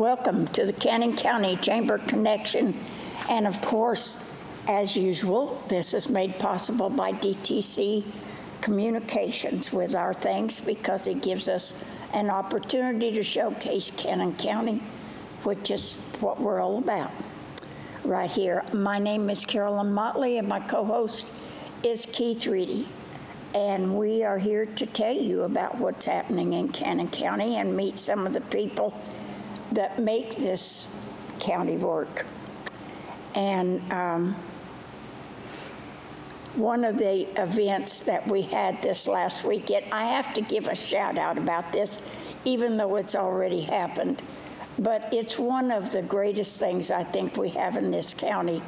Welcome to the Cannon County Chamber Connection. And of course, as usual, this is made possible by DTC Communications, with our thanks, because it gives us an opportunity to showcase Cannon County, which is what we're all about right here. My name is Carolyn Motley, and my co-host is Keith Reedy. And we are here to tell you about what's happening in Cannon County and meet some of the people that make this county work. And one of the events that we had this last weekend, I have to give a shout out about this, even though it's already happened, but it's one of the greatest things I think we have in this county,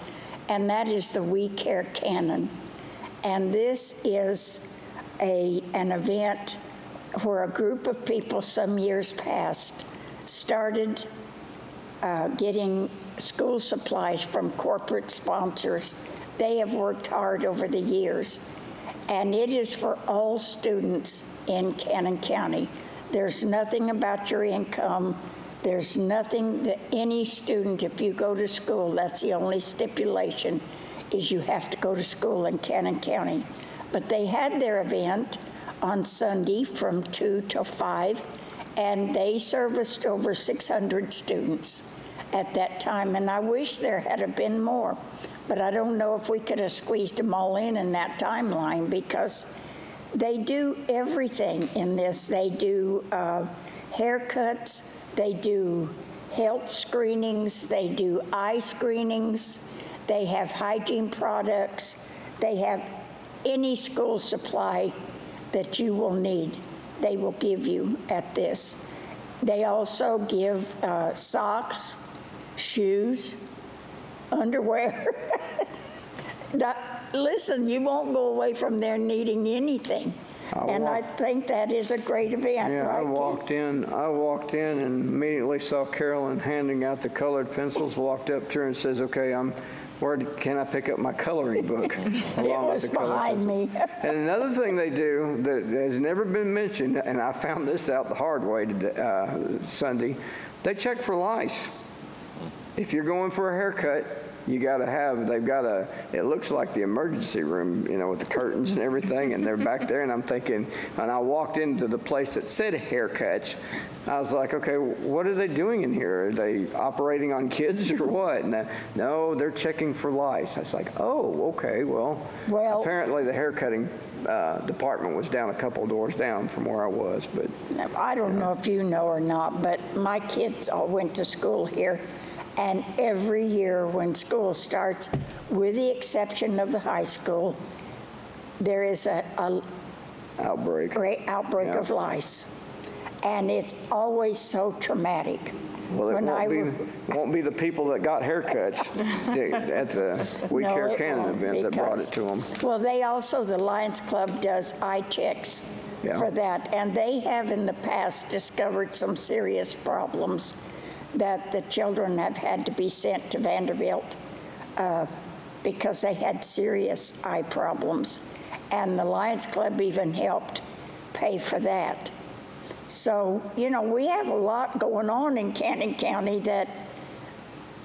and that is the We Care Cannon. And this is an event where a group of people some years past started getting school supplies from corporate sponsors. They have worked hard over the years, and it is for all students in Cannon County. There's nothing about your income. There's nothing that any student, if you go to school, that's the only stipulation, is you have to go to school in Cannon County. But they had their event on Sunday from 2 till 5, and they serviced over 600 students at that time, and I wish there had been more. But I don't know if we could have squeezed them all in that timeline, because they do everything in this. They do haircuts, they do health screenings, they do eye screenings, they have hygiene products, they have any school supply that you will need, they will give you at this. They also give socks, shoes, underwear. Listen, you won't go away from there needing anything. I think that is a great event. Yeah, right, I walked in and immediately saw Carolyn handing out the colored pencils, walked up to her and says, okay, where can I pick up my coloring book? It was behind me. And another thing they do that has never been mentioned, and I found this out the hard way today, Sunday, they check for lice. If you're going for a haircut, they've got it looks like the emergency room, with the curtains and everything, and they're back there, and I'm thinking, and I walked into the place that said haircuts. I was like, okay, what are they doing in here? Are they operating on kids or what? No, they're checking for lice. I was like, oh, okay, well, apparently the haircutting department was down a couple doors down from where I was. But I don't know if you know or not, but my kids all went to school here. And every year when school starts, with the exception of the high school, there is a great outbreak of lice. And it's always so traumatic. Well, it won't be the people that got haircuts at the We Care Cannon event that brought it to them. Well, the Lions Club does eye checks for that. And they have in the past discovered some serious problems that the children have had to be sent to Vanderbilt because they had serious eye problems. And the Lions Club even helped pay for that. So, we have a lot going on in Cannon County that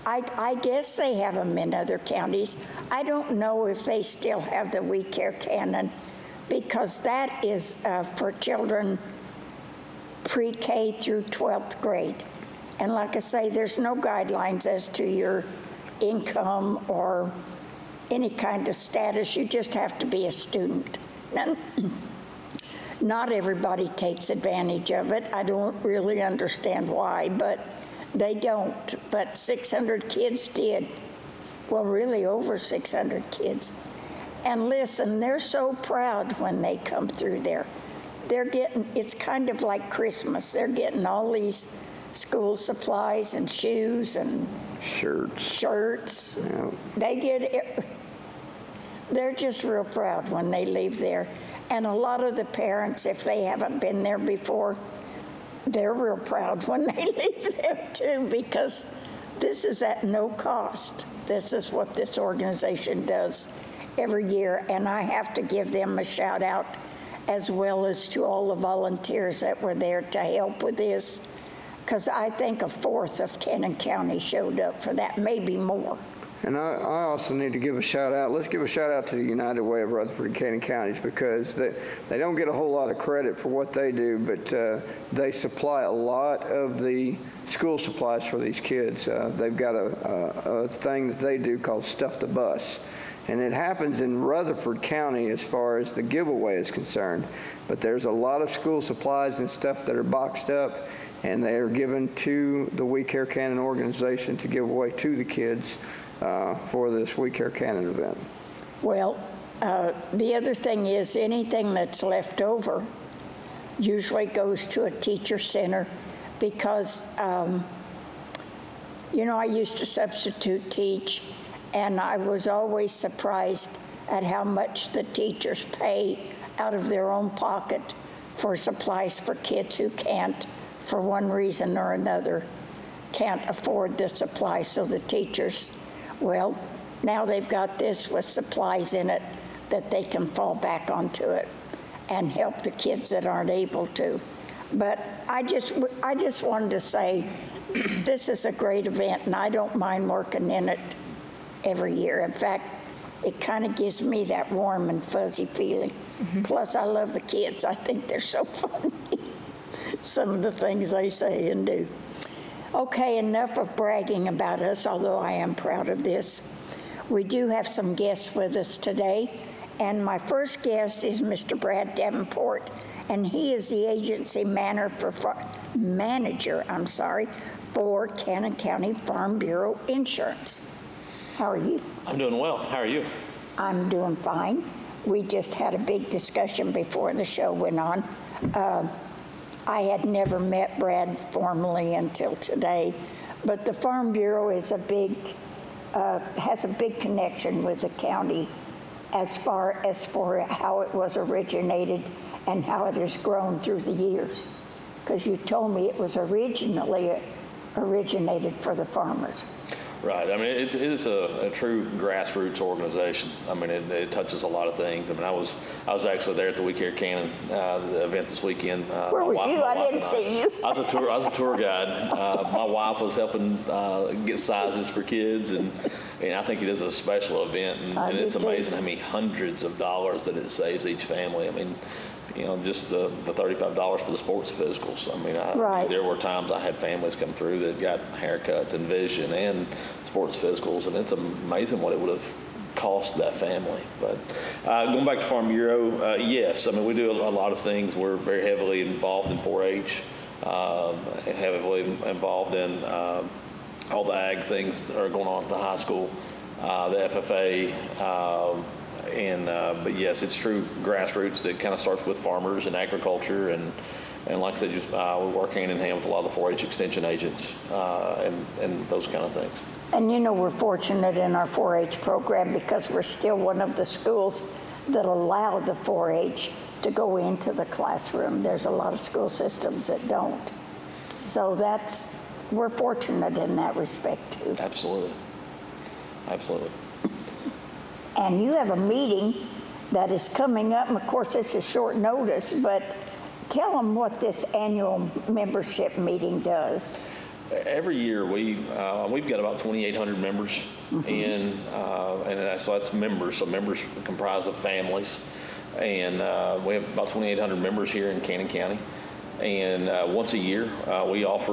I guess they have them in other counties. I don't know if they still have the We Care Cannon, because that is for children pre-K through 12th grade. And like I say, there's no guidelines as to your income or any kind of status. You just have to be a student. Not everybody takes advantage of it. I don't really understand why, but they don't. But 600 kids did. Well, really over 600 kids. And listen, they're so proud when they come through there. It's kind of like Christmas. They're getting all these school supplies and shoes and shirts. Yeah. They're just real proud when they leave there. And a lot of the parents, if they haven't been there before, they're real proud when they leave there too, because this is at no cost. This is what this organization does every year, and I have to give them a shout out, as well as to all the volunteers that were there to help with this. because I think a fourth of Cannon County showed up for that, maybe more. And I also need to give a shout out. Let's give a shout out to the United Way of Rutherford and Cannon counties, because they don't get a whole lot of credit for what they do, but they supply a lot of the school supplies for these kids. They've got a thing that they do called Stuff the Bus. And it happens in Rutherford County as far as the giveaway is concerned. But there's a lot of school supplies and stuff that are boxed up, and they are given to the We Care Cannon organization to give away to the kids for this We Care Cannon event. Well, the other thing is anything that's left over usually goes to a teacher center because, you know, I used to substitute teach, and I was always surprised at how much the teachers pay out of their own pocket for supplies for kids who can't, for one reason or another, can't afford the supplies. So the teachers, well, now they've got this with supplies in it that they can fall back onto it and help the kids that aren't able to. But I just wanted to say, this is a great event, and I don't mind working in it every year. In fact, it kind of gives me that warm and fuzzy feeling. Plus, I love the kids. I think they're so funny, some of the things they say and do. Okay, enough of bragging about us, although I am proud of this. We do have some guests with us today, and my first guest is Mr. Brad Davenport, and he is the agency manager for Cannon County Farm Bureau Insurance. How are you? I'm doing well. How are you? I'm doing fine. We just had a big discussion before the show went on. I had never met Brad formally until today, but the Farm Bureau is has a big connection with the county as far as for how it was originated and how it has grown through the years. Because you told me it was originally originated for the farmers. Right. I mean, it is a true grassroots organization. I mean, it touches a lot of things. I mean, I was actually there at the We Care Cannon the event this weekend. Where was you? I didn't see you. I was a tour guide. My wife was helping get sizes for kids, and I think it is a special event, and it's amazing how many hundreds of dollars that it saves each family. I mean, you know, just the $35 for the sports physicals. I mean, there were times I had families come through that got haircuts and vision and sports physicals, and it's amazing what it would have cost that family. But going back to Farm Bureau, yes, I mean, we do a lot of things. We're very heavily involved in 4-H, heavily involved in all the ag things that are going on at the high school, the FFA, but yes, it's true grassroots that kind of starts with farmers and agriculture, and like I said, we work hand in hand with a lot of the 4-H extension agents and those kind of things. And you know, we're fortunate in our 4-H program because we're still one of the schools that allow the 4-H to go into the classroom. There's a lot of school systems that don't. So we're fortunate in that respect too. Absolutely. Absolutely. And you have a meeting that is coming up, and of course this is short notice, but tell them what this annual membership meeting does. Every year we've got about 2,800 members, and so that's members. So members comprised of families, and we have about 2,800 members here in Cannon County. And once a year, we have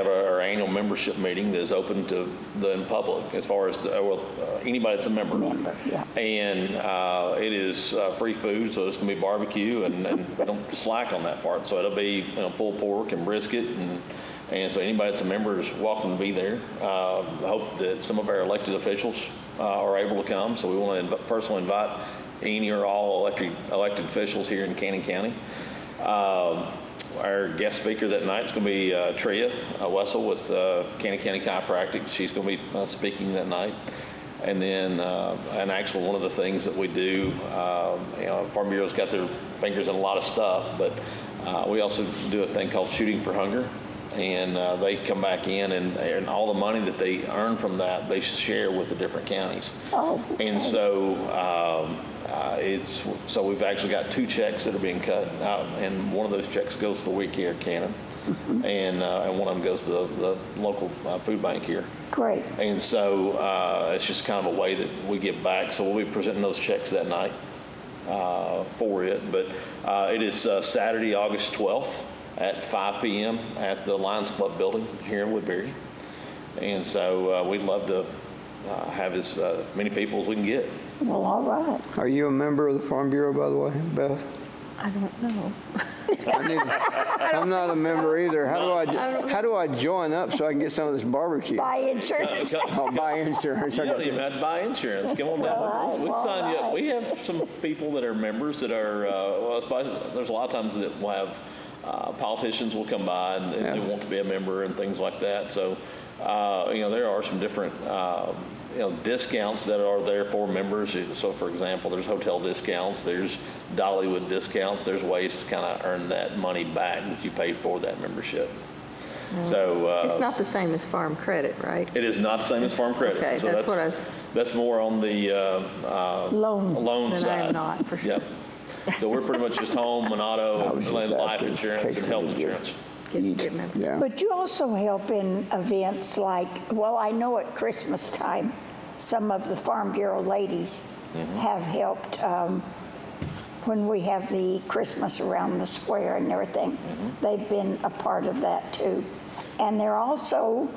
our annual membership meeting that is open to the public, as far as anybody that's a member. Yeah. And it is free food, so it's going to be barbecue, and we don't slack on that part. So it'll be pulled pork and brisket, and so anybody that's a member is welcome to be there. I hope that some of our elected officials are able to come, so we want to personally invite any or all elected officials here in Cannon County. Our guest speaker that night is going to be Tria Wessel with Cannon County Chiropractic. She's going to be speaking that night. And then, and actually one of the things that we do, Farm Bureau's got their fingers in a lot of stuff, but we also do a thing called Shooting for Hunger. And they come back in, and all the money that they earn from that, they share with the different counties. Oh. And so so we've actually got 2 checks that are being cut out, and one of those checks goes to We Care Cannon. and one of them goes to the local food bank here. Great. And so it's just kind of a way that we give back. So we'll be presenting those checks that night for it. But it is Saturday, August 12th at 5 p.m. at the Lions Club building here in Woodbury. And so we'd love to have as many people as we can get. Well, all right. Are you a member of the Farm Bureau, by the way, Beth? I don't know. I'm not a member either. How do I join up so I can get some of this barbecue? Buy insurance. I'll buy insurance. You don't even have to buy insurance. Come on down. We can sign you up. We have some people that are members that are, there's a lot of times that we'll have politicians will come by and they want to be a member and things like that. So, there are some different, discounts that are there for members. So, for example, there's hotel discounts, there's Dollywood discounts, there's ways to kind of earn that money back that you pay for that membership. So It's not the same as farm credit, right? it is not the same as farm credit. Okay, so that's what I was. that's more on the loan Then I side. am not, for sure. Yep. So we're pretty much just home and auto was and just life asking, insurance and health insurance. Just get member. Yeah. But you also help in events like, well, I know at Christmas time, some of the Farm Bureau ladies have helped when we have the Christmas around the square and everything. They've been a part of that too. And they're also,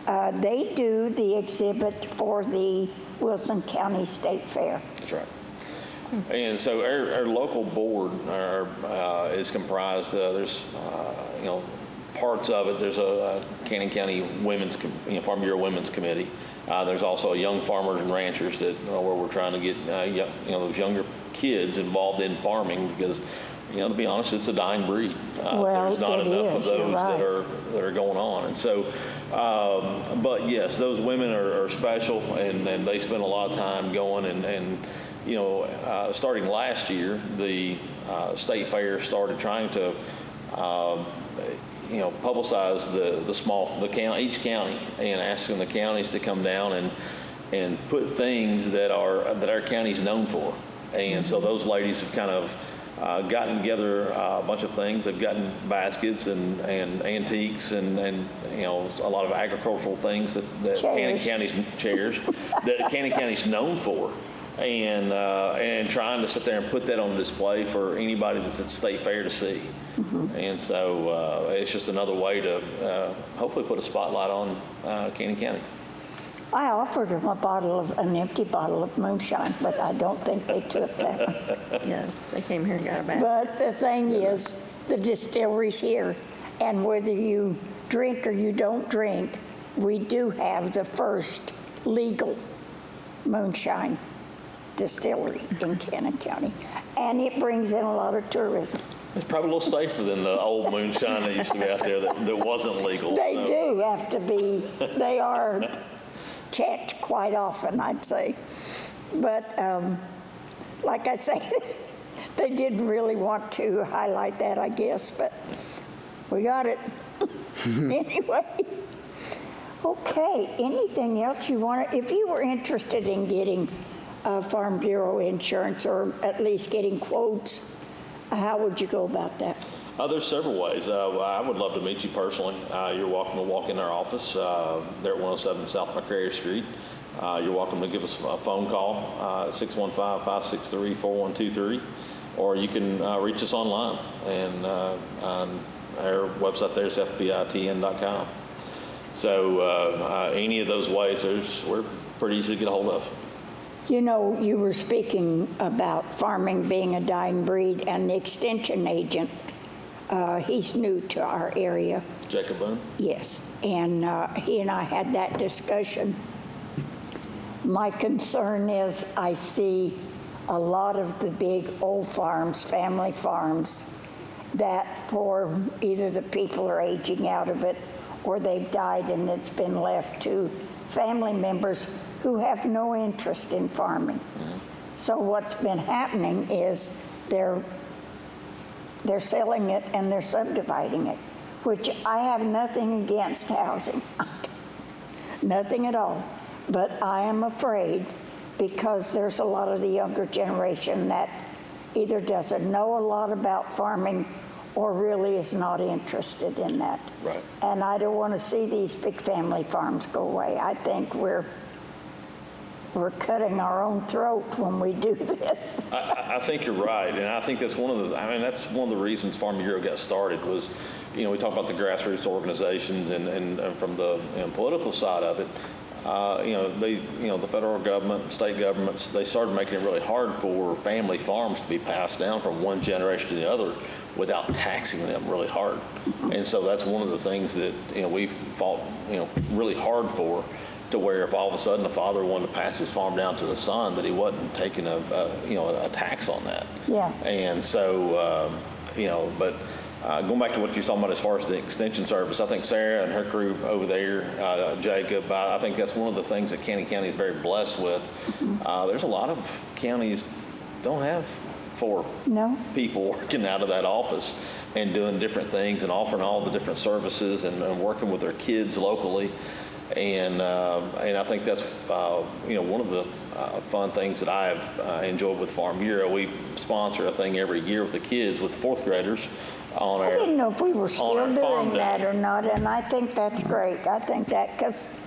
they do the exhibit for the Wilson County State Fair. That's right. And so our local board is comprised, there's, parts of it. There's a Cannon County Women's, Farm Bureau Women's Committee. There's also a Young Farmers and Ranchers that where we're trying to get, those younger kids involved in farming because, to be honest, it's a dying breed. Well, there's not it enough is, of you're those right. that are going on. And so, but yes, those women are special and they spend a lot of time going and starting last year, the state fair started trying to, publicize each county and asking the counties to come down and put things that our county's known for. And so those ladies have kind of gotten together a bunch of things. They've gotten baskets and antiques and a lot of agricultural things that Cannon County's chairs that Cannon County's known for. And trying to sit there and put that on display for anybody that's at the state fair to see. And so it's just another way to hopefully put a spotlight on Cannon County. I offered them an empty bottle of moonshine, but I don't think they took that. Yeah, they came here and got it back. But the thing is, the distillery's here, and whether you drink or you don't drink, we do have the first legal moonshine distillery in Cannon County, and it brings in a lot of tourism. It's probably a little safer than the old moonshine that used to be out there that wasn't legal. They do have to be, they are checked quite often, I'd say. But like I say, they didn't really want to highlight that, I guess, but we got it. Anyway. Okay, anything else you want to, if you were interested in getting Farm Bureau insurance or at least getting quotes, how would you go about that? There's several ways. I would love to meet you personally. You're welcome to walk in our office. They're at 107 South McCrary Street. You're welcome to give us a phone call, 615-563-4123, or you can reach us online. And on our website there is fbitn.com. So any of those ways, we're pretty easy to get a hold of. You were speaking about farming being a dying breed, and the extension agent, he's new to our area. Jacob Boone? Yes, and he and I had that discussion. My concern is I see a lot of the big old farms, family farms, that for either the people are aging out of it or they've died and it's been left to family members who have no interest in farming. So what's been happening is they're selling it and they're subdividing it, which I have nothing against housing, nothing at all. But I am afraid because there's a lot of the younger generation that either doesn't know a lot about farming or really is not interested in that. Right. And I don't want to see these big family farms go away. I think we're cutting our own throat when we do this. I think you're right, and I think that's one of the reasons Farm Bureau got started was, we talk about the grassroots organizations and from the political side of it, the federal government, state governments, they started making it really hard for family farms to be passed down from one generation to the other without taxing them really hard. And so that's one of the things that, we fought, really hard for, to where if all of a sudden the father wanted to pass his farm down to the son, that he wasn't taking a tax on that. Yeah. And so, but going back to what you're talking about as far as the extension service, I think Sarah and her crew over there, Jacob, I think that's one of the things that Cannon County is very blessed with. There's a lot of counties don't have 4 people working out of that office and doing different things and offering all the different services and working with their kids locally. And I think that's one of the fun things that I've enjoyed with Farm Bureau. We sponsor a thing every year with the kids, with the 4th graders. I didn't know if we were still doing that day or not, and I think that's great. I think that because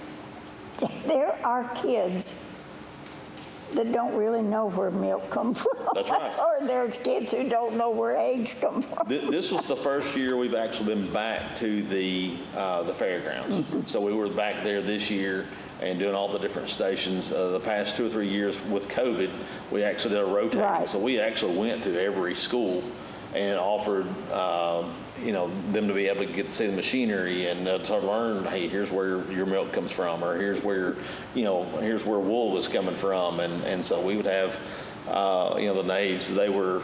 there are kids that don't really know where milk comes from. That's right. Or there's kids who don't know where eggs come from. This was the first year we've actually been back to the fairgrounds. So we were back there this year and doing all the different stations. The past 2 or 3 years with COVID, we actually did a rotating. Right. So we actually went to every school and offered them to be able to get to see the machinery and to learn, hey, here's where your milk comes from, or here's where wool is coming from. And so we would have the knaves, they were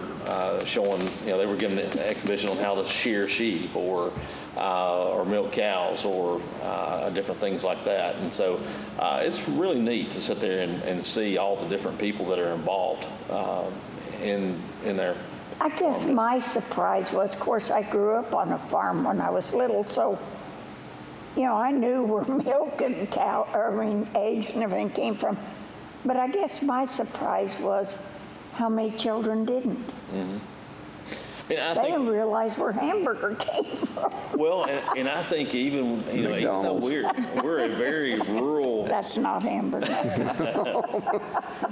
showing, they were giving an exhibition on how to shear sheep or milk cows or different things like that. And so it's really neat to sit there and see all the different people that are involved in their. I guess my surprise was, of course, I grew up on a farm when I was little, so, I knew where milk and eggs and everything came from. But I guess my surprise was how many children didn't. Mm-hmm. They didn't realize where hamburger came from. Well, and I think even though we're a very rural. That's not hamburger.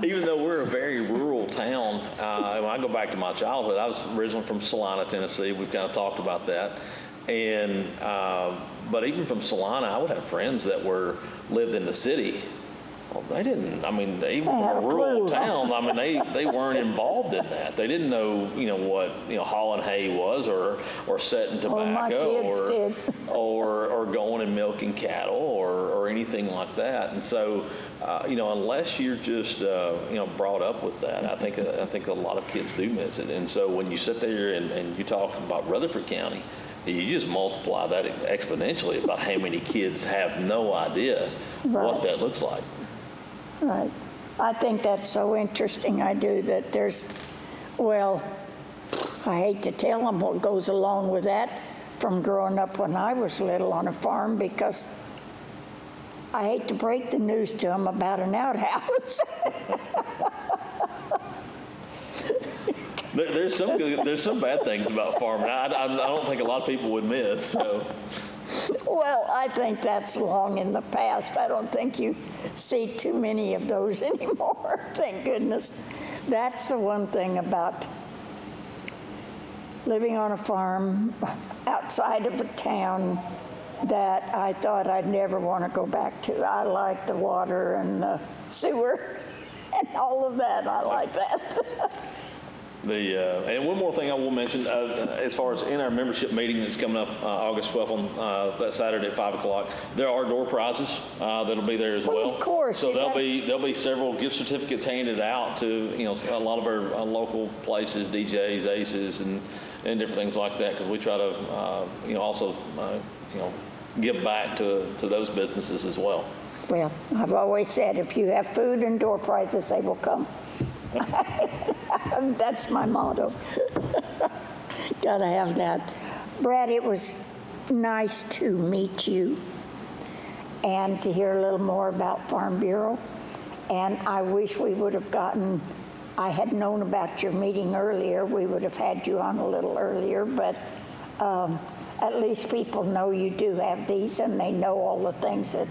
Even though we're a very rural town, when I go back to my childhood, I was originally from Salina, Tennessee. We've kind of talked about that, and but even from Salina, I would have friends that lived in the city. Well, they didn't. I mean, even from a rural town, I mean, they weren't involved in that. They didn't know, what hauling hay was, or setting tobacco, or going and milking cattle, or anything like that. And so, unless you're just brought up with that, I think a lot of kids do miss it. And so when you sit there and you talk about Rutherford County, you just multiply that exponentially about how many kids have no idea what that looks like. Right. I think that's so interesting. I do that I hate to tell them what goes along with that from growing up when I was little on a farm, because I hate to break the news to them about an outhouse. There's some bad things about farming. I don't think a lot of people would miss. So. Well, I think that's long in the past. I don't think you see too many of those anymore, thank goodness. That's the one thing about living on a farm outside of a town that I thought I'd never want to go back to. I like the water and the sewer and all of that. I like that. And one more thing I will mention, as far as in our membership meeting that's coming up August 12th on that Saturday at 5 o'clock, there are door prizes that'll be there as well. Of course. So there'll be several gift certificates handed out to a lot of our local places, DJs, Aces, and different things like that, because we try to also give back to those businesses as well. Well, I've always said if you have food and door prizes, they will come. That's my motto. Gotta have that. Brad, it was nice to meet you and to hear a little more about Farm Bureau. And I wish we would have I had known about your meeting earlier. We would have had you on a little earlier, but at least people know you do have these, and they know all the things that,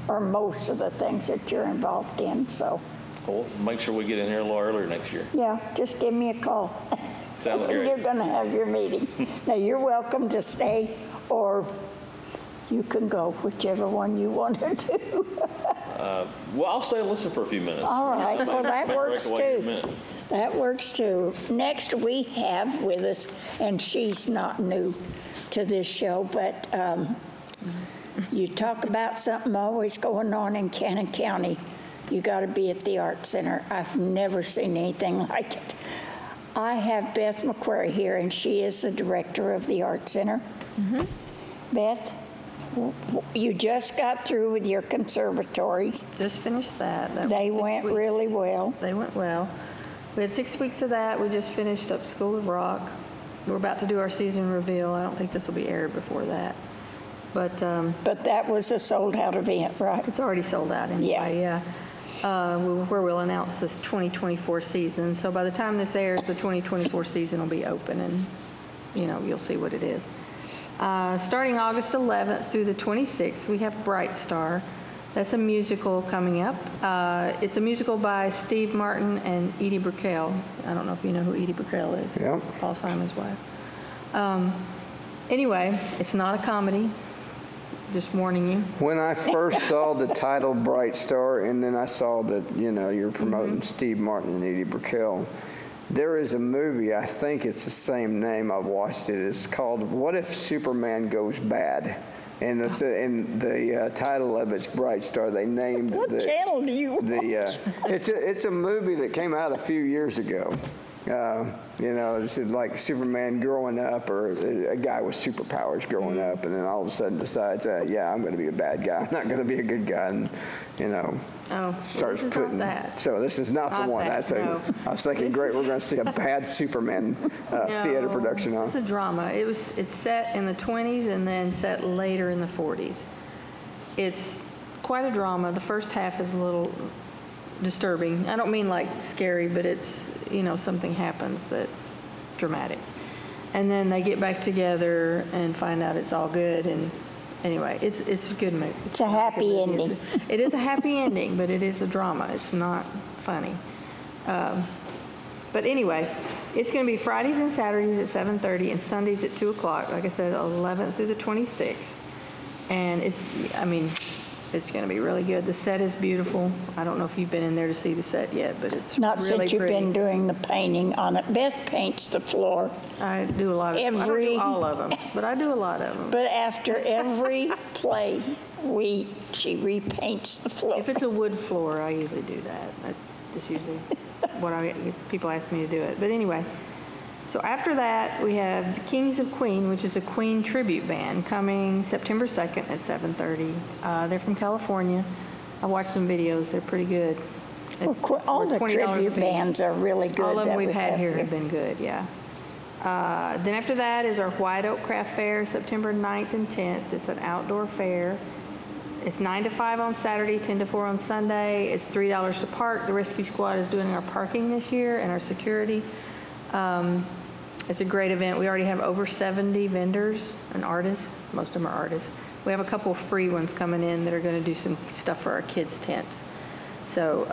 or most of the things that you're involved in, so, Well, make sure we get in here a little earlier next year. yeah, just give me a call. Sounds When great. you're gonna have your meeting. Now, you're welcome to stay, or you can go, whichever one you want to do. Well, I'll stay and listen for a few minutes. All right, well, that Break works away in a too. minute. That works too. Next, we have with us, and she's not new to this show, but you talk about something always going on in Cannon County, you got to be at the Art Center. I've never seen anything like it. I have Beth McQuarrie here, and she is the director of the Art Center. Beth, you just got through with your conservatories. Just finished that. That was They 6 went weeks. really well. They went well. We had 6 weeks of that. We just finished up School of Rock. We're about to do our season reveal. I don't think this will be aired before that. But But that was a sold-out event, right? it's already sold out anyway, yeah. Where we'll announce this 2024 season. So by the time this airs, the 2024 season will be open, and, you'll see what it is. Starting August 11th through the 26th, we have Bright Star. That's a musical coming up. It's a musical by Steve Martin and Edie Brickell. I don't know if you know who Edie Brickell is. Yep. Paul Simon's wife. Anyway, it's not a comedy. Just warning you. When I first saw the title Bright Star, and then I saw that, you're promoting Steve Martin and Edie Brickell, there is a movie, I think it's the same name, I've watched it. It's called What If Superman Goes Bad? And the title of it's Bright Star. They named What channel do you watch? it's a movie that came out a few years ago. It's like Superman growing up, or a guy with superpowers growing up, and then all of a sudden decides, I'm going to be a bad guy. I'm not going to be a good guy, and starts this is putting. not that. So this is not the Not one. that, no. I was thinking, This great, is- we're going to see a bad Superman theater No, production on. It's a drama. It's set in the 20s and then set later in the 40s. It's quite a drama. The first half is a little disturbing. I don't mean like scary, but it's, something happens that's dramatic. And then they get back together and find out it's all good. And anyway, it's a good movie. It's a happy ending. It is a happy ending, but it is a drama. It's not funny. But anyway, it's going to be Fridays and Saturdays at 7:30 and Sundays at 2 o'clock. Like I said, 11th through the 26th. And it's going to be really good. The set is beautiful. I don't know if you've been in there to see the set yet, but it's Not really since you've pretty. been doing the painting on it. Beth paints the floor, I do a lot of. I don't every- do all of them, but I do a lot of them. but after every play, she repaints the floor. If it's a wood floor, I usually do that. That's just usually people ask me to do it. But anyway, so after that, we have the Kings of Queen, which is a Queen tribute band, coming September 2nd at 7:30. They're from California. I watched some videos. They're pretty good. All It's the $20 a tribute piece. bands are really good. All of that them we we've had have here have been good, yeah. Then after that is our White Oak Craft Fair, September 9th and 10th. It's an outdoor fair. It's 9 to 5 on Saturday, 10 to 4 on Sunday. It's $3 to park. The Rescue Squad is doing our parking this year and our security. It's a great event. We already have over 70 vendors and artists. Most of them are artists. We have a couple of free ones coming in that are going to do some stuff for our kids' tent. So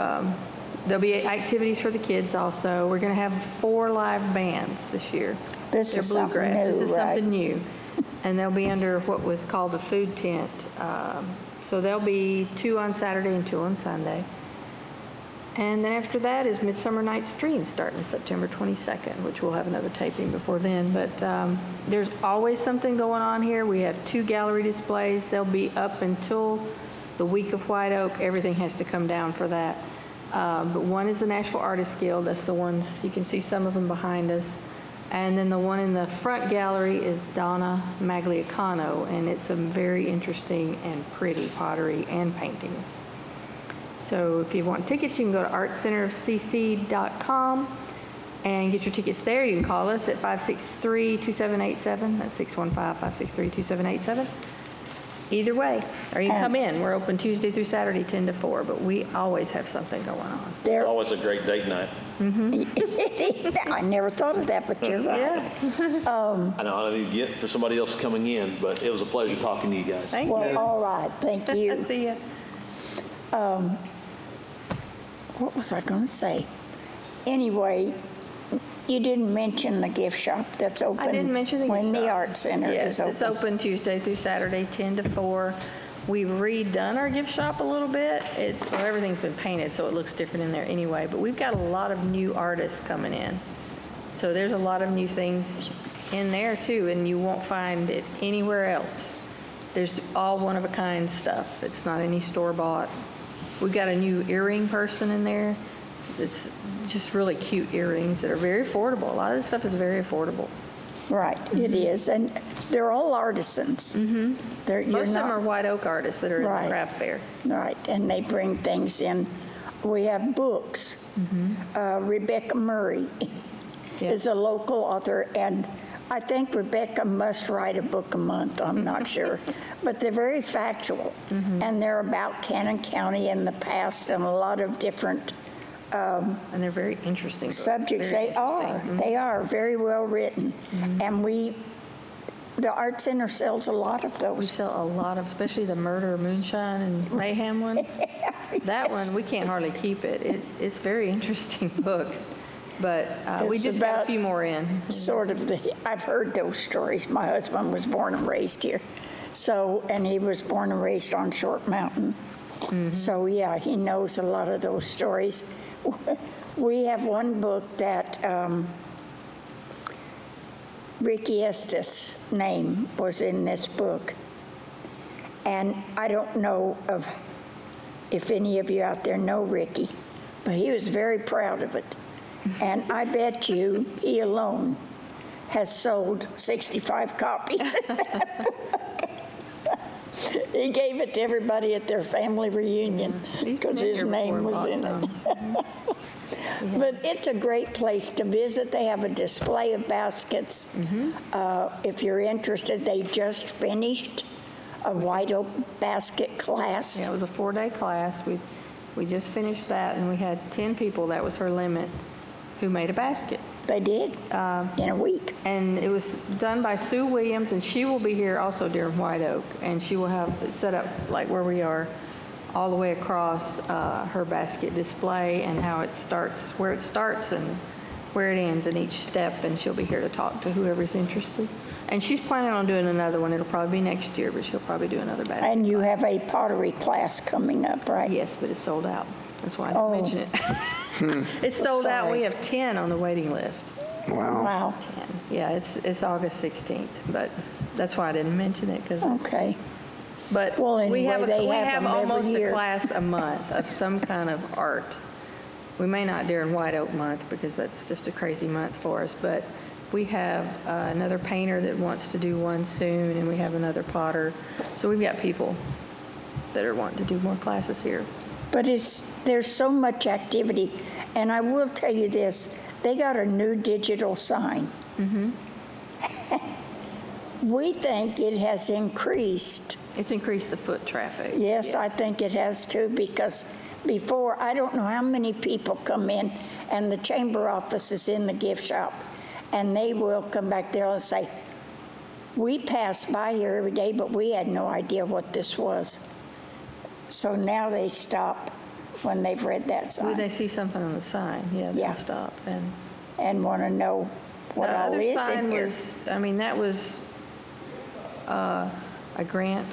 there'll be activities for the kids also. We're going to have 4 live bands this year. This They're is something bluegrass. This new, is right? something new. And they'll be under what was called the food tent. So there'll be 2 on Saturday and 2 on Sunday. And then after that is Midsummer Night's Dream starting September 22nd, which we'll have another taping before then. But there's always something going on here. We have 2 gallery displays. They'll be up until the week of White Oak. Everything has to come down for that. But one is the Nashville Artists Guild. That's the ones, you can see some of them behind us. And then the one in the front gallery is Donna Magliacano, and it's some very interesting and pretty pottery and paintings. So if you want tickets, you can go to artcenterofcc.com and get your tickets there. You can call us at 563-2787. That's 615-563-2787. Either way, or you can come in. We're open Tuesday through Saturday, 10 to 4, but we always have something going on. It's There, always a great date night. I never thought of that, but you're right. Yeah, I know I didn't get for somebody else coming in, but it was a pleasure talking to you guys. thank you. Well, all right, thank you. See ya. What was I going to say? Anyway, you didn't mention the gift shop that's open. I didn't mention the when gift the shop. art center Yes, is open. it's open Tuesday through Saturday, 10 to 4. We've redone our gift shop a little bit. Well, everything's been painted, so it looks different in there anyway. But we've got a lot of new artists coming in. So there's a lot of new things in there too, and you won't find it anywhere else. There's all one-of-a-kind stuff. It's not any store-bought. We've got a new earring person in there. It's just really cute earrings that are very affordable. A lot of this stuff is very affordable. Right, it is, and they're all artisans. Mm-hmm. Most of them are white oak artists that are in Right. the craft fair. Right, and they bring things in. We have books. Rebecca Murray Yeah. is a local author, and I think Rebecca must write a book a month, I'm not sure. But they're very factual, and they're about Cannon County in the past and a lot of different And they're very interesting books. subjects. Very They are. interesting. They are very well written. And the Art Center sells a lot of We those. sell a lot of, especially the Murder, Moonshine, and Mayhem one. That one, we can't hardly keep it. It's a very interesting book. But we It's just got a about- few more in. Sort of I've heard those stories. My husband was born and raised here. So, and he was born and raised on Short Mountain. So yeah, he knows a lot of those stories. We have one book that Ricky Estes' name was in this book. And I don't know if any of you out there know Ricky, but he was very proud of it. And I bet you he alone has sold 65 copies of that book. He gave it to everybody at their family reunion He's been because in his here name before was and in bought it. But it's a great place to visit. They have a display of baskets. If you're interested, they just finished a white oak basket class. Yeah, it was a 4-day class. We just finished that, and we had 10 people, that was her limit, who made a basket. They did in a week. And it was done by Sue Williams, and she will be here also during White Oak. And she will have it set up like where we are, all the way across her basket display and how it starts, where it starts and where it ends in each step. And she'll be here to talk to whoever's interested. And she's planning on doing another one. It'll probably be next year, but she'll probably do another basket. And you have a pottery class coming up, right? Yes, but it's sold out. That's why I didn't mention it. It's sold out. Sorry. We have 10 on the waiting list. Wow. Wow, 10. Yeah, it's August 16th, but that's why I didn't mention it, because okay. but Well, we anyway, have, they we have have them every almost year. a class a month of some kind of art. We may not during White Oak Month because that's just a crazy month for us, but we have another painter that wants to do one soon, and we have another potter. So we've got people that are wanting to do more classes here. But there's so much activity. And I will tell you this, they got a new digital sign. We think it has increased. It's increased the foot traffic. Yes, I think it has too, because before, I don't know how many people come in, and the chamber office is in the gift shop, and they will come back there and say, we pass by here every day, but we had no idea what this was. So now they stop when they've read that When they sign see something on the sign, yeah, they'll Yeah. stop. And and want to know what the all other is sign in here. was, I mean, that was a grant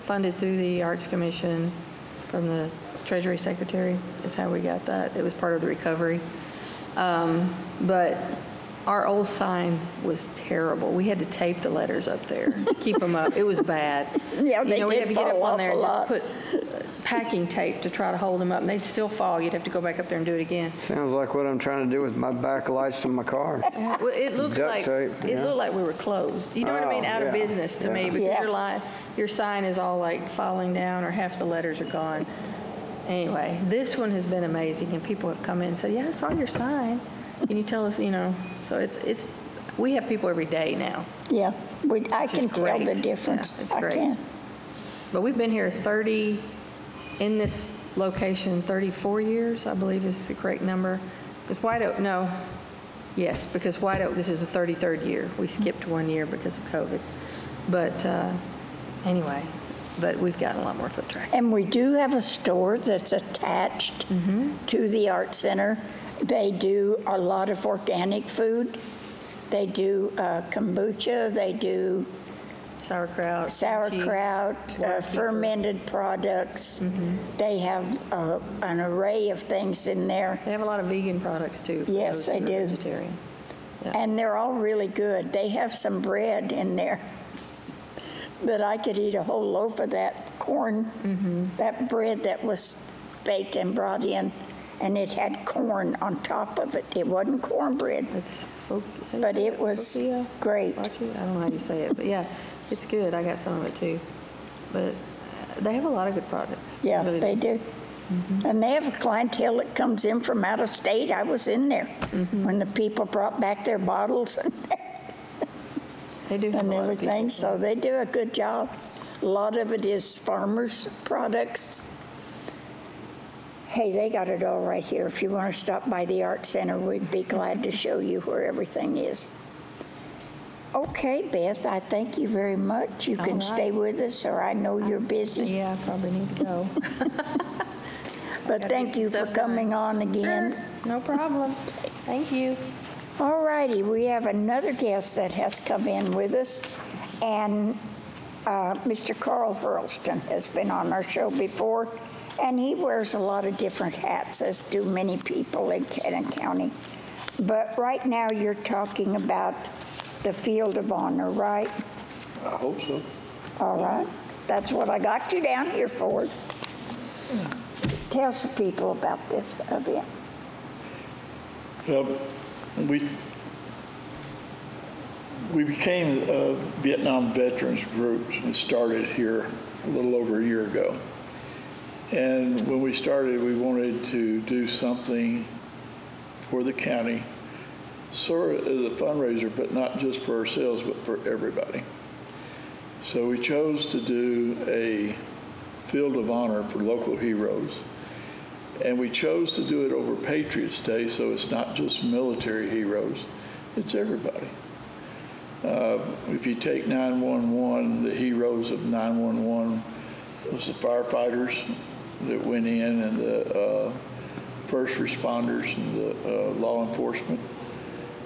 funded through the Arts Commission from the Treasury Secretary, is how we got that. It was part of the recovery. But our old sign was terrible. We had to tape the letters up there, keep them up. It was bad. Yeah, You they know, we did had to get up fall on off there a and lot. just put packing tape to try to hold them up, and they'd still fall. You'd have to go back up there and do it again. Sounds like what I'm trying to do with my backlights in my car. Well, it looks Duct like tape, it yeah. looked like we were closed. You know what I mean? Oh, Out of yeah, business to me yeah. because Yeah. your sign is all like falling down or half the letters are gone. Anyway, this one has been amazing, and people have come in and said, "Yeah, I saw your sign. Can you tell us?" You know, so it's we have people every day now. Yeah, I can is tell the great. difference. Yeah, it's I great. can. But we've been here in this location, 34 years, I believe is the correct number. Because White Oak, no, yes, because White Oak, this is the 33rd year. We skipped 1 year because of COVID. But anyway, but we've gotten a lot more foot traffic. And we do have a store that's attached to the Art Center. They do a lot of organic food. They do kombucha. They do Sauerkraut. sauerkraut, fermented products. They have an array of things in there. They have a lot of vegan products too. For Yes, those who they are do. Vegetarian. Yeah. And they're all really good. They have some bread in there that I could eat a whole loaf of that corn, that bread that was baked and brought in, and it had corn on top of it. It wasn't cornbread, It's but it was Focaccia? great. I don't know how you say it, but yeah, it's good. I got some of it too. But they have a lot of good products. Yeah, Really they do. And they have a clientele that comes in from out of state. I was in there when the people brought back their bottles They do have and a lot of everything, people. so they do a good job. A lot of it is farmers' products. Hey, they got it all right here. If you want to stop by the Art Center, we'd be glad to show you where everything is. Okay, Beth, I thank you very much. You All can right. stay with us, or I know you're busy. Yeah, I probably need to go. But gotta thank get you some for stuff done. coming on again. Sure, no problem. Thank you. All righty, we have another guest that has come in with us, and Mr. Carl Hurlston has been on our show before, and he wears a lot of different hats, as do many people in Cannon County. But right now, you're talking about the Field of Honor, right? I hope so. All right, that's what I got you down here for. Tell some people about this event. Well, we became a Vietnam Veterans Group and started here a little over a year ago. And when we started, we wanted to do something for the county, sort of as a fundraiser, but not just for ourselves, but for everybody. So we chose to do a Field of Honor for local heroes. And we chose to do it over Patriots Day, so it's not just military heroes, it's everybody. If you take 911, the heroes of 911 was the firefighters that went in, and the first responders and the law enforcement.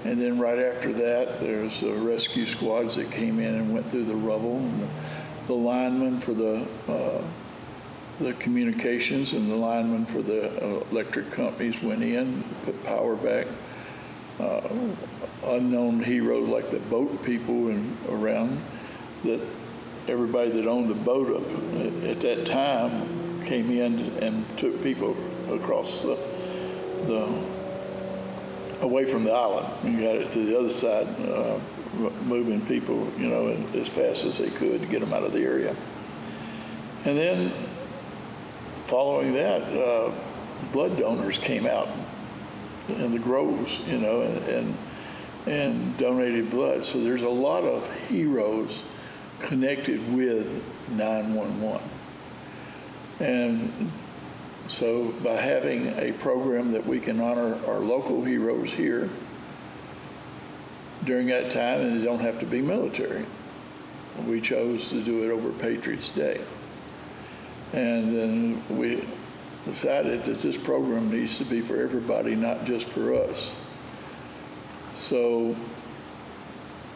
And then right after that, there's the rescue squads that came in and went through the rubble, and the linemen for the communications, and the linemen for the electric companies went in, put power back. Unknown heroes like the boat people and around, that everybody that owned a boat up at that time came in and took people across the away from the island and got it to the other side, moving people, as fast as they could to get them out of the area. And then following that, blood donors came out in the groves, and donated blood. So there's a lot of heroes connected with 911. And so by having a program that we can honor our local heroes here during that time, and they don't have to be military, we chose to do it over Patriots Day. And then we decided that this program needs to be for everybody, not just for us. So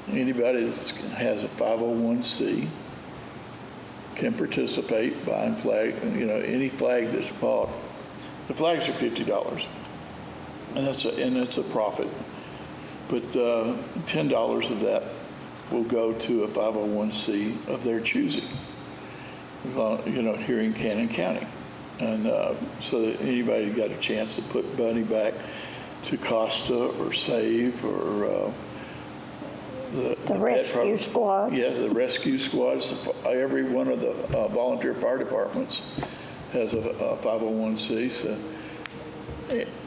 anybody that has a 501c can participate, buying flag, any flag that's bought. The flags are $50, and that's a profit. But $10 of that will go to a 501c of their choosing, as long, here in Cannon County. And so that anybody got a chance to put money back to Costa or Save or The rescue squad. Yeah, the rescue squads. Every one of the volunteer fire departments has a 501c. So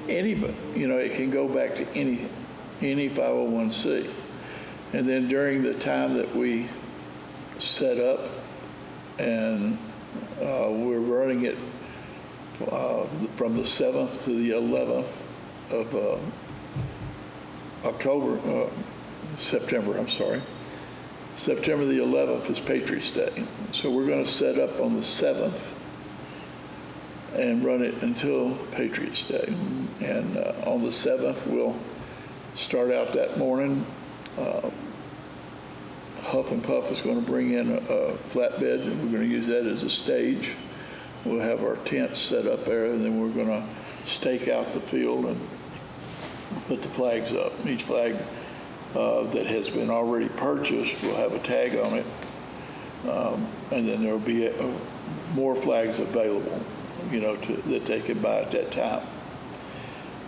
anybody, it can go back to any 501c. And then during the time that we set up and we're running it from the 7th to the 11th of September, I'm sorry. September the 11th is Patriots Day. So we're going to set up on the 7th and run it until Patriots Day. And on the 7th, we'll start out that morning. Huff and Puff is going to bring in a flatbed, and we're going to use that as a stage. We'll have our tents set up there, and then we're going to stake out the field and put the flags up. Each flag that has been already purchased will have a tag on it, and then there will be more flags available, that they can buy at that time.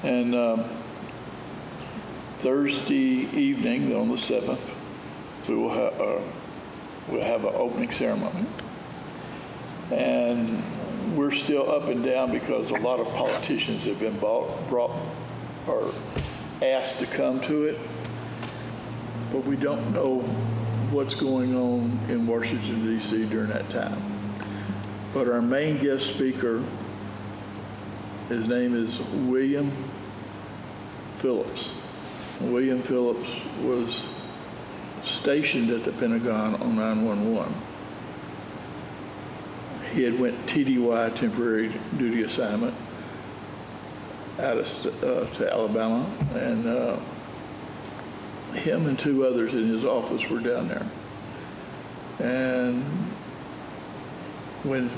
And Thursday evening on the 7th, we'll have an opening ceremony. And we're still up and down because a lot of politicians have been brought or asked to come to it, but we don't know what's going on in Washington, D.C. during that time. But our main guest speaker, his name is William Phillips. William Phillips was stationed at the Pentagon on 911. He had went TDY, temporary duty assignment, out to Alabama, and him and two others in his office were down there. And when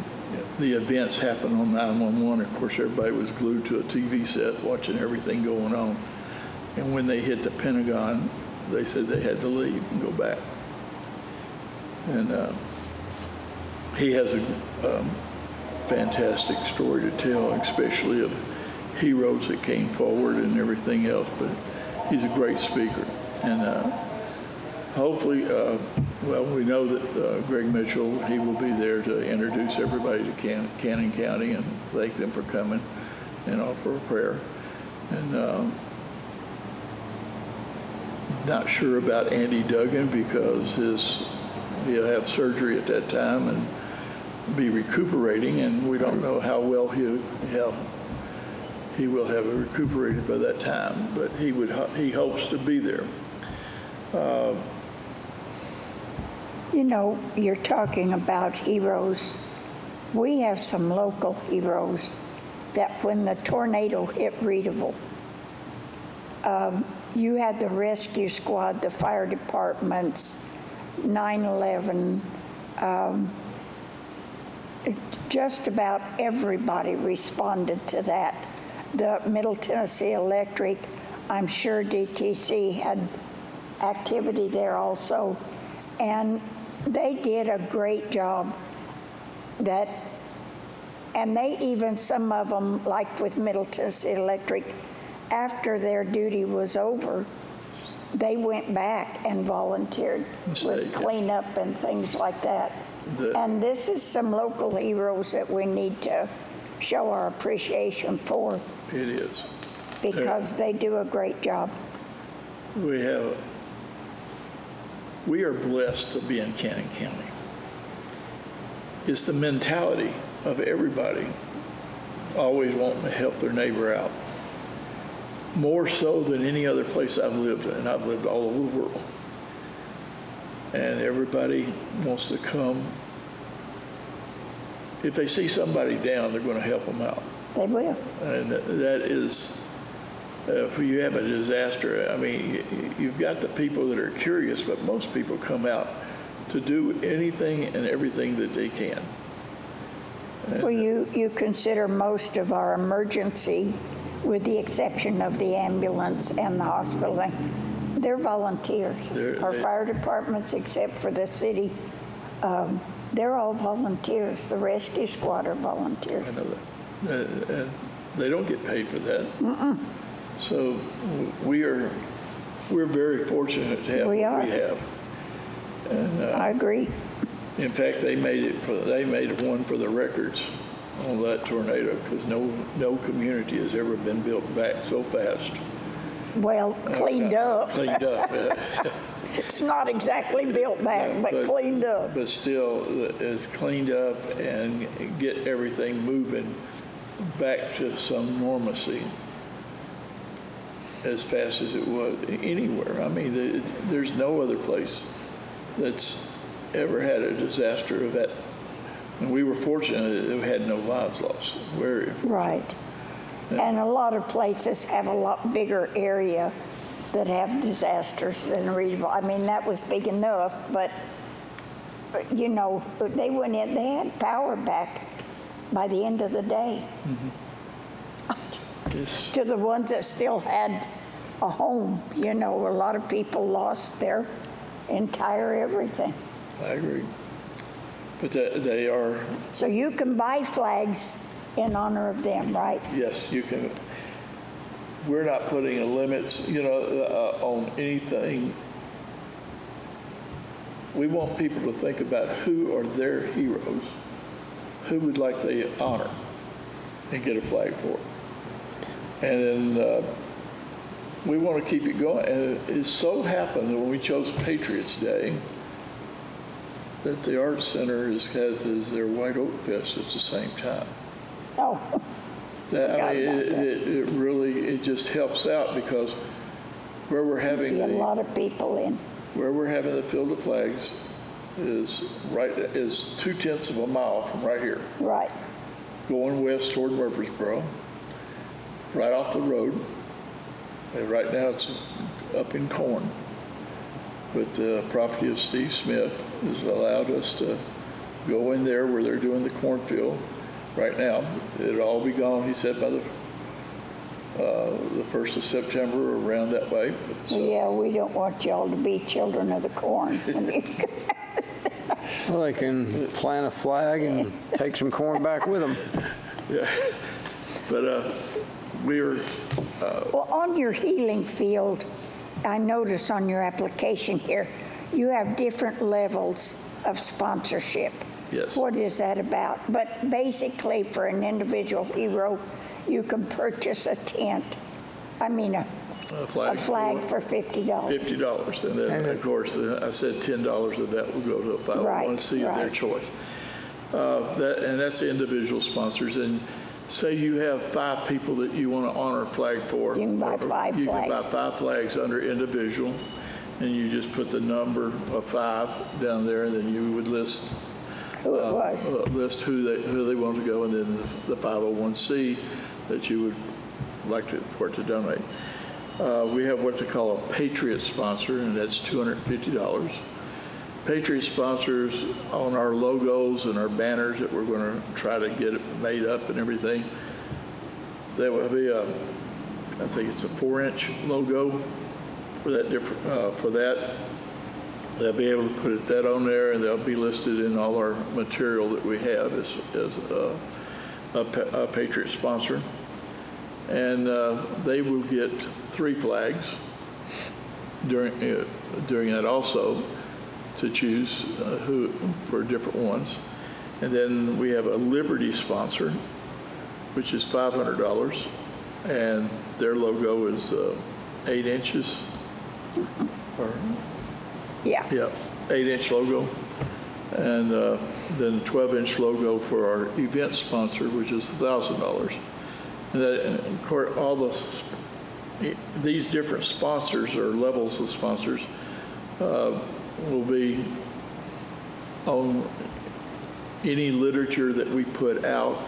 the events happened on 911, of course, everybody was glued to a TV set watching everything going on. And when they hit the Pentagon, they said they had to leave and go back. And he has a fantastic story to tell, especially of heroes that came forward and everything else, but he's a great speaker. And hopefully, we know that Greg Mitchell, he will be there to introduce everybody to Cannon County and thank them for coming and offer a prayer. And not sure about Andy Duggan because he'll have surgery at that time and be recuperating, and we don't know how well he will have recuperated by that time, but he hopes to be there. You're talking about heroes. We have some local heroes that when the tornado hit Reedville, you had the rescue squad, the fire departments, 9/11, just about everybody responded to that. The Middle Tennessee Electric, I'm sure DTC had activity there also, and they did a great job. And they even, some of them, like with Middle Tennessee Electric, after their duty was over, they went back and volunteered with cleanup and things like that. And this is some local heroes that we need to show our appreciation for. It is. Because they do a great job. We are blessed to be in Cannon County. It's the mentality of everybody always wanting to help their neighbor out. More so than any other place I've lived in. I've lived all over the world. And everybody wants to come. If they see somebody down, they're going to help them out. They will. And that is, if you have a disaster, I mean, you've got the people that are curious, but most people come out to do anything and everything that they can. Well, you consider most of our emergency, with the exception of the ambulance and the hospital, they're volunteers. Our fire departments, except for the city, they're all volunteers. The rescue squad are volunteers. I know that. They don't get paid for that. So we're very fortunate to have what we have. And, I agree. In fact, they made one for the records on that tornado because no community has ever been built back so fast. Well, cleaned up. Cleaned up. It's not exactly built back, but cleaned up. But still, it's cleaned up and get everything moving back to some normalcy as fast as it was anywhere. I mean, there's no other place that's ever had a disaster of that. And we were fortunate that we had no lives lost. Right. And a lot of places have a lot bigger area that have disasters than Reedville. I mean, that was big enough, but you know, they went in, they had power back by the end of the day. To the ones that still had a home, you know, a lot of people lost their entire everything. I agree. But they are, So you can buy flags in honor of them, right? yes, you can. We're not putting a limits, you know, on anything. We want people to think about who are their heroes, who would like to honor and get a flag for. And then we want to keep it going. And it so happened that when we chose Patriots Day, that the Arts Center has their White Oak Fest at the same time. Oh, It really, it just helps out because where we're having be a lot of people in. where we're having the Field of Flags is 2/10 of a mile from right here, Right. going west toward Murfreesboro, right off the road. And right now it's up in corn, but the property of Steve Smith has allowed us to go in there where they're doing the cornfield. Right now, it'll all be gone, he said, by the 1st of September, or around that way. So, Yeah, we don't want y'all to be children of the corn. Well, they can plant a flag and take some corn back with them. yeah. But we're, Well, on your healing field, I notice on your application here, you have different levels of sponsorship. Yes. What is that about? But basically, for an individual hero, you can purchase a tent. I mean, a flag for $50. $50, and then, of course, I said $10 of that will go to a 501c of their right. choice. And that's the individual sponsors. And say you have 5 people that you want to honor a flag for. You can buy 5 You flags. can buy 5 flags under individual, and you just put the number of 5 down there, and then you would list Who it was. list who they want to go, and then the 501c that you would like for it to donate. We have what they call a Patriot sponsor, and that's $250. Patriot sponsors on our logos and our banners that we're going to try to get it made up and everything. There will be I think it's a 4-inch logo for that. They'll be able to put that on there, and they'll be listed in all our material that we have as a Patriot sponsor. And they will get 3 flags during that also to choose who for different ones. And then we have a Liberty sponsor, which is $500, and their logo is 8 inches. Yeah. Yeah, 8-inch logo, and then 12-inch logo for our event sponsor, which is $1,000. And of course, all these different sponsors or levels of sponsors will be on any literature that we put out.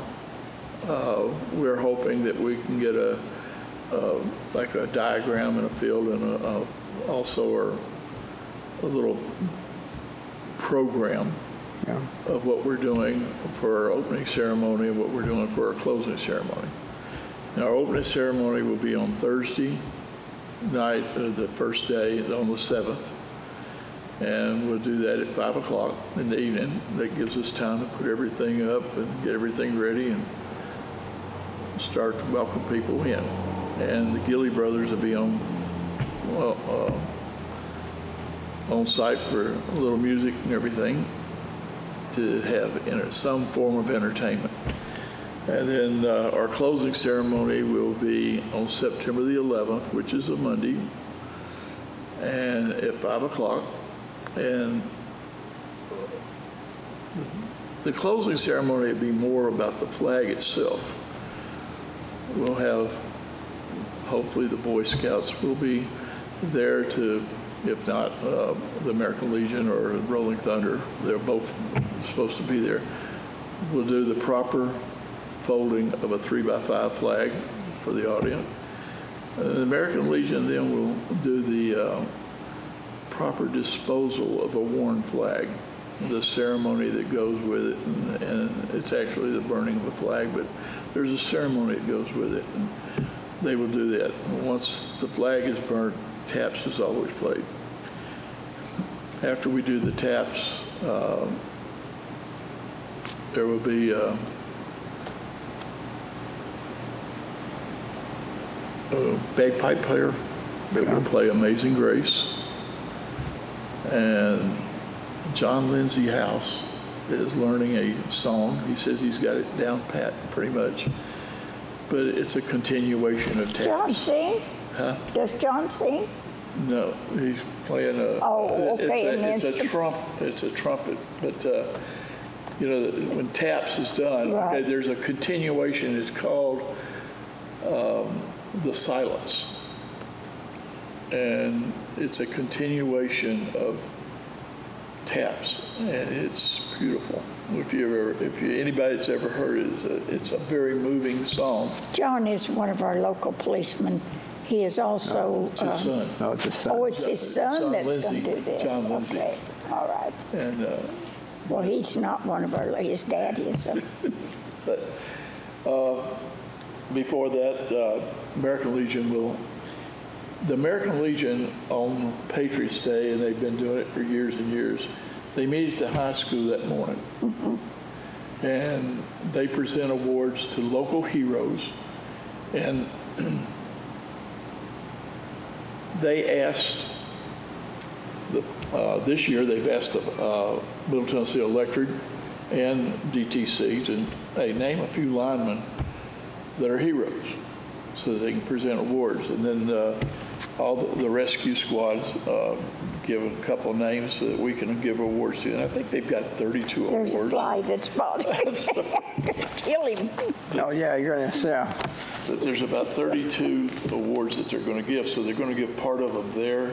We're hoping that we can get like a diagram in a field, and also a little program of what we're doing for our opening ceremony and what we're doing for our closing ceremony. And our opening ceremony will be on Thursday night, the first day, on the 7th. And we'll do that at 5 o'clock in the evening. That gives us time to put everything up and get everything ready and start to welcome people in. And the Gilly Brothers will be on site for a little music and everything to have some form of entertainment. And then our closing ceremony will be on September the 11th, which is a Monday. and at 5 o'clock. And the closing ceremony would be more about the flag itself. We'll have, hopefully the Boy Scouts will be there to, if not the American Legion or Rolling Thunder, they're both supposed to be there. We'll do the proper folding of a 3x5 flag for the audience. The American Legion then will do the proper disposal of a worn flag, the ceremony that goes with it, and it's actually the burning of a flag, but there's a ceremony that goes with it, and they will do that. Once the flag is burnt, taps is always played. After we do the taps, there will be a bagpipe player that will play Amazing Grace. And John Lindsay House is learning a song. He says he's got it down pat pretty much, but it's a continuation of taps. John sing? Huh? Does John sing? No, he's playing a. Oh, okay, an it's a instrument. It's a trumpet, but you know, when taps is done, Right. okay, there's a continuation. It's called the silence, and it's a continuation of taps, and it's beautiful. If anybody that's ever heard it, it's a very moving song. John is one of our local policemen. He is also. It's his son. No, it's a son. Oh, it's his son John that's going Lindsay. to do this. John Lindsay. Okay, all right. And Well, he's not one of our, his dad is. before that, American Legion the American Legion on Patriots Day, and they've been doing it for years and years, they meet at the high school that morning. Mm-hmm. And they present awards to local heroes. And they asked, this year they've asked the Middle Tennessee Electric and DTC to, hey, name a few linemen that are heroes so that they can present awards. And then all the rescue squads give a couple of names so that we can give awards to. And I think they've got 32 There's awards. a fly that's bothering me. Kill him. Oh, yeah, you're going to, yeah. But there's about 32 awards that they're going to give. So they're going to give part of them there.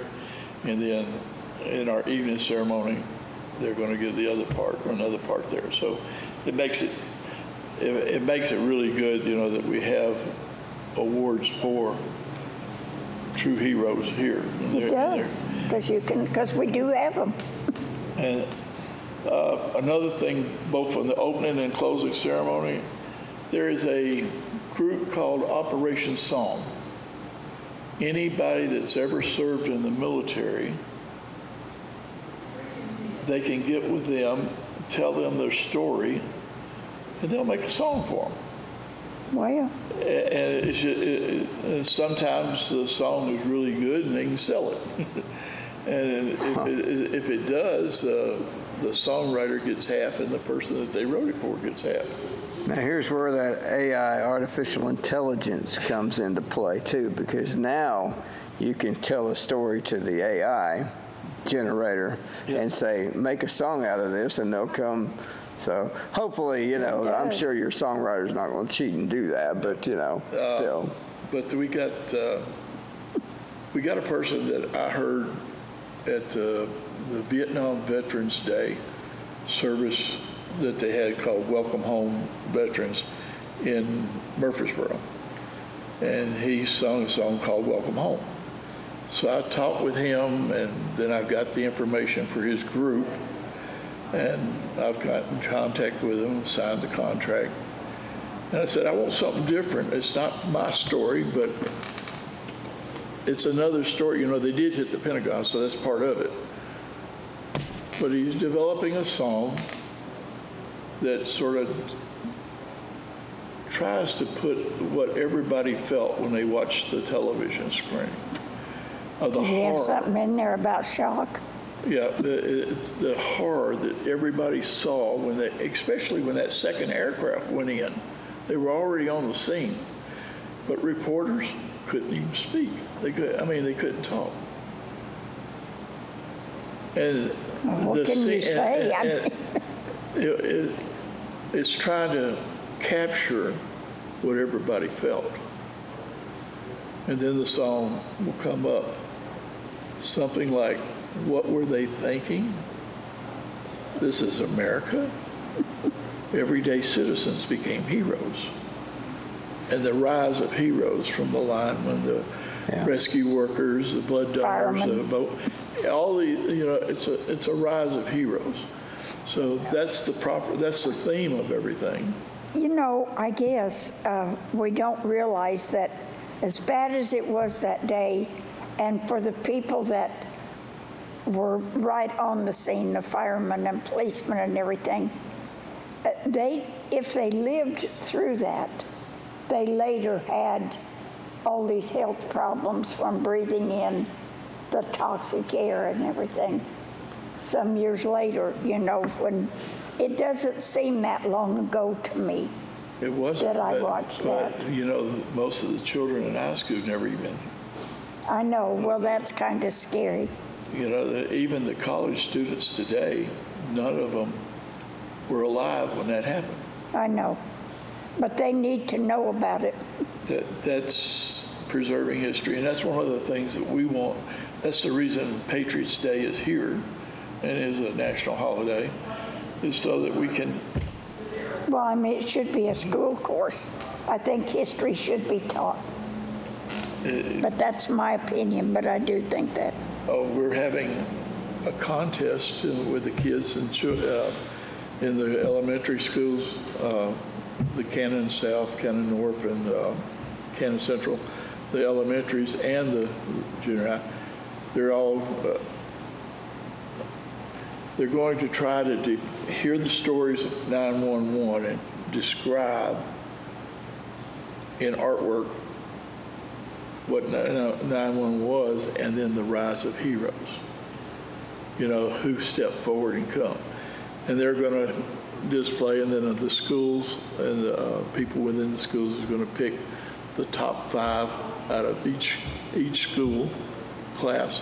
And then in our evening ceremony, they're going to give the other part or another part there. So it makes it really good, you know, that we have awards for true heroes here. It does, because we do have them. And another thing, both from the opening and closing ceremony, there is a group called Operation Song. Anybody that's ever served in the military, they can get with them, tell them their story, and they'll make a song for them. Well, And sometimes the song is really good and they can sell it. And if it does, the songwriter gets half and the person that they wrote it for gets half. Now, here's where that AI, artificial intelligence, comes into play, too, because now you can tell a story to the AI generator and say, make a song out of this, and they'll come. So hopefully, you know, I'm sure your songwriter's not going to cheat and do that, but, you know, still. But we got a person that I heard at the Vietnam Veterans Day service that they had called Welcome Home Veterans in Murfreesboro. And he sung a song called Welcome Home. So I talked with him, and then I got the information for his group. And I've got in contact with him, signed the contract. And I said, I want something different. It's not my story, but it's another story. You know, they did hit the Pentagon, so that's part of it. But he's developing a song that sort of tries to put what everybody felt when they watched the television screen. Of the did you have horror. something in there about shock? Yeah, the horror that everybody saw when especially when that second aircraft went in. They were already on the scene, but reporters couldn't even speak. They couldn't talk. And What can you say? It's trying to capture what everybody felt. And then the song will come up. Something like, what were they thinking? This is America. Everyday citizens became heroes. And the rise of heroes, from the linemen, the rescue workers, the blood donors, all the, it's a rise of heroes. So that's the theme of everything. I guess we don't realize that as bad as it was that day, and for the people that were right on the scene, the firemen and policemen and everything, if they lived through that, they later had all these health problems from breathing in the toxic air and everything. Some years later, when it doesn't seem that long ago to me. It wasn't. That I watched that. But, most of the children in high school never even. I know. Well, that's kind of scary. Even the college students today, none of them were alive when that happened. I know. But they need to know about it. That's preserving history, and that's one of the things that we want. That's the reason Patriots Day is here and is a national holiday, is so that we can. Well, it should be a school course. I think history should be taught. But that's my opinion, but I do think that. We're having a contest with the kids in the elementary schools, the Cannon South, Cannon North, and Cannon Central, the elementaries and the junior high. They're all, they're going to try to hear the stories of 911 and describe in artwork what 911 was, and then the rise of heroes, who stepped forward and come. And they're going to display, and then the schools and the people within the schools is going to pick the top 5 out of each school class,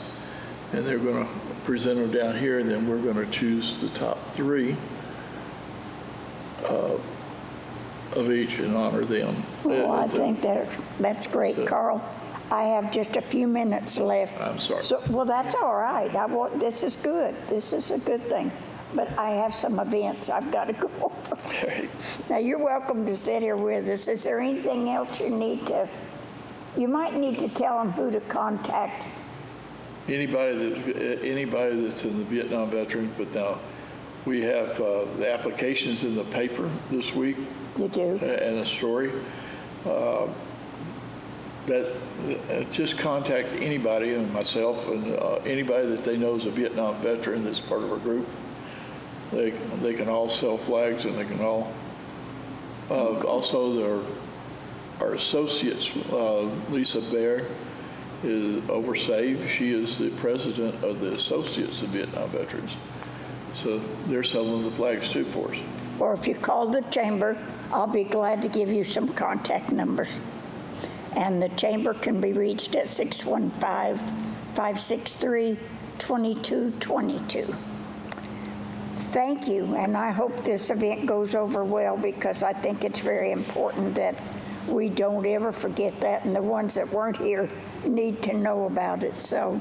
and they're going to present them down here, and then we're going to choose the top 3 of each and honor them. Well, I think that's great, Carl. I have just a few minutes left. I'm sorry. Well, that's all right. This is good. This is a good thing. But I have some events I've got to go over. Okay. Now, you're welcome to sit here with us. Is there anything else you might need to tell them who to contact? Anybody that's in the Vietnam veterans, but now we have the applications in the paper this week. You do? And a story. Just contact anybody, and myself, and anybody that they know is a Vietnam veteran that's part of our group. They can all sell flags, and they can all also our associates. Lisa Baer is over SAVE. She is the president of the Associates of Vietnam Veterans. So they're selling the flags too for us. Or if you call the chamber, I'll be glad to give you some contact numbers. And the chamber can be reached at 615-563-2222. Thank you, and I hope this event goes over well, because I think it's very important that we don't ever forget that, and the ones that weren't here need to know about it. So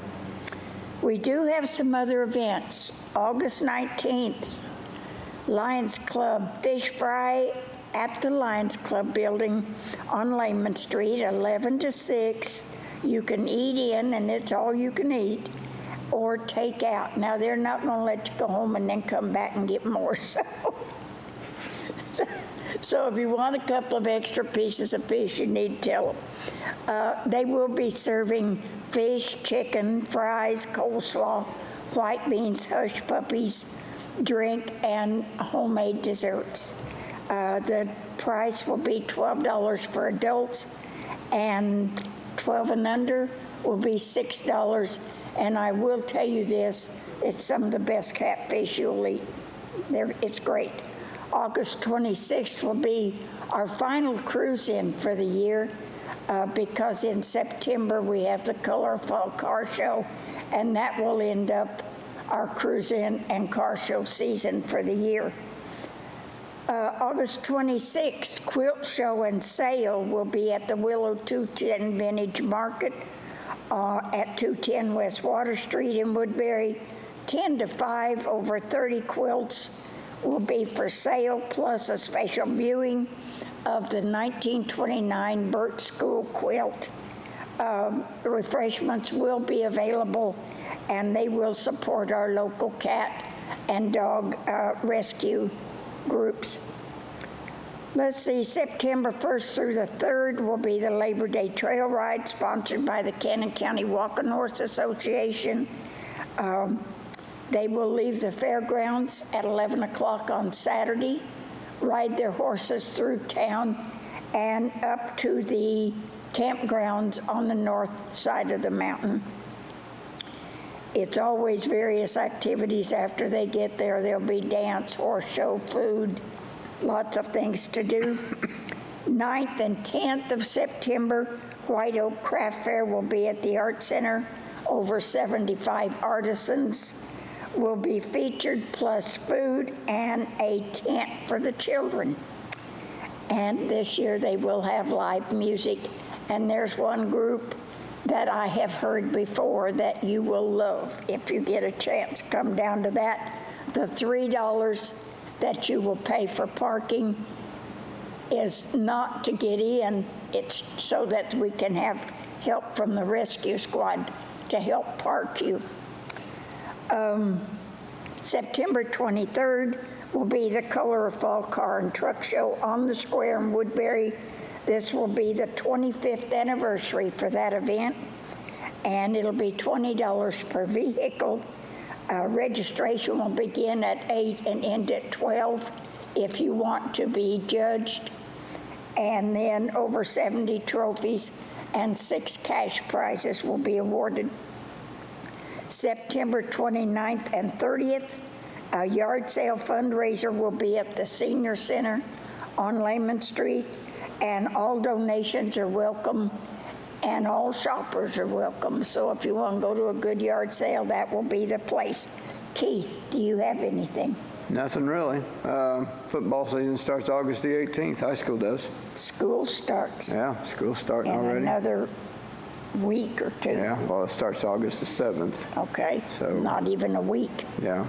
we do have some other events. August 19th, Lions Club Fish Fry at the Lions Club building on Lehman Street, 11 to 6. You can eat in, and it's all you can eat, or take out. Now, they're not going to let you go home and then come back and get more. So if you want a couple of extra pieces of fish, you need to tell them. They will be serving fish, chicken, fries, coleslaw, white beans, hush puppies, drink, and homemade desserts. The price will be $12 for adults, and 12 and under will be $6. And I will tell you this, it's some of the best catfish you'll eat. It's great. August 26th will be our final cruise-in for the year, because in September we have the Colorful Car Show, and that will end up our cruise-in and car show season for the year. August 26th, Quilt Show and Sale will be at the Willow 210 Vintage Market at 210 West Water Street in Woodbury. 10 to 5, over 30 quilts will be for sale, plus a special viewing of the 1929 Burt School quilt. Refreshments will be available, and they will support our local cat and dog rescue groups. Let's see, September 1st through the 3rd will be the Labor Day Trail Ride, sponsored by the Cannon County Walking Horse Association. They will leave the fairgrounds at 11 o'clock on Saturday, ride their horses through town and up to the campgrounds on the north side of the mountain. It's always various activities after they get there. There'll be dance, horse show, food, lots of things to do. 9th and 10th of September, White Oak Craft Fair will be at the Art Center. Over 75 artisans will be featured, plus food and a tent for the children. And this year they will have live music. And there's one group that I have heard before that you will love if you get a chance. Come down to that. The $3 that you will pay for parking is not to get in. It's so that we can have help from the rescue squad to help park you. September 23rd will be the Color of Fall Car and Truck Show on the square in Woodbury. This will be the 25th anniversary for that event, and it'll be $20 per vehicle. Registration will begin at 8 and end at 12 if you want to be judged. And then over 70 trophies and 6 cash prizes will be awarded. September 29th and 30th, a yard sale fundraiser will be at the Senior Center on Lehman Street, and all donations are welcome and all shoppers are welcome. So if you want to go to a good yard sale, that will be the place. Keith, do you have anything? Nothing really. Football season starts August the 18th. High school does. School starts Yeah, school's starting in already. another week or two. Yeah, well, it starts August the 7th. Okay, So- not even a week. Yeah,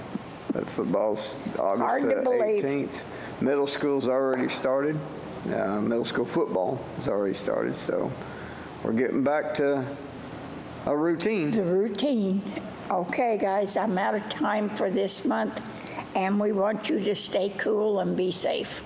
but football's August Hard the to believe. 18th. Middle school's already started. Middle school football has already started, so we're getting back to a routine. The routine. Okay, guys, I'm out of time for this month, and we want you to stay cool and be safe.